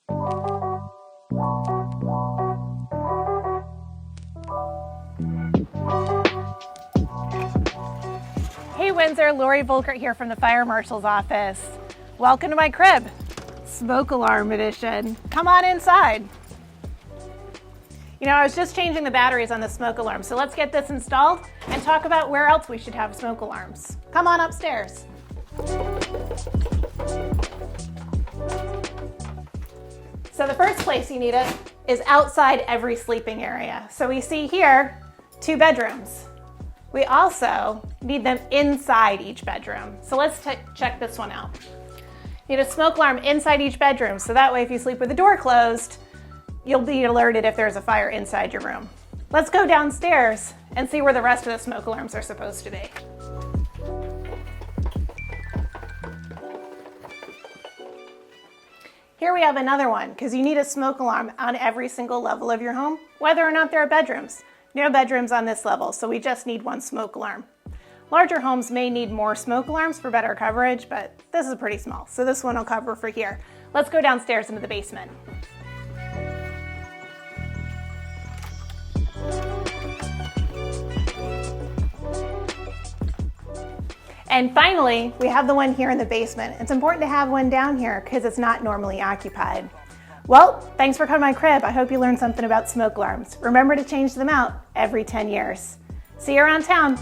Hey Windsor, Lauri here from the Fire Marshal's office. Welcome to my crib, smoke alarm edition. Come on inside. You know, I was just changing the batteries on the smoke alarm, so let's get this installed and talk about where else we should have smoke alarms. Come on upstairs. So the first place you need it is outside every sleeping area. So we see here 2 bedrooms. We also need them inside each bedroom. So let's check this one out. You need a smoke alarm inside each bedroom, so that way if you sleep with the door closed, you'll be alerted if there's a fire inside your room. Let's go downstairs and see where the rest of the smoke alarms are supposed to be. Here we have another one, because you need a smoke alarm on every single level of your home, whether or not there are bedrooms. No bedrooms on this level, so we just need 1 smoke alarm. Larger homes may need more smoke alarms for better coverage, but this is pretty small, so this one will cover for here. Let's go downstairs into the basement. And finally, we have the one here in the basement. It's important to have one down here because it's not normally occupied. Well, thanks for coming to my crib. I hope you learned something about smoke alarms. Remember to change them out every 10 years. See you around town.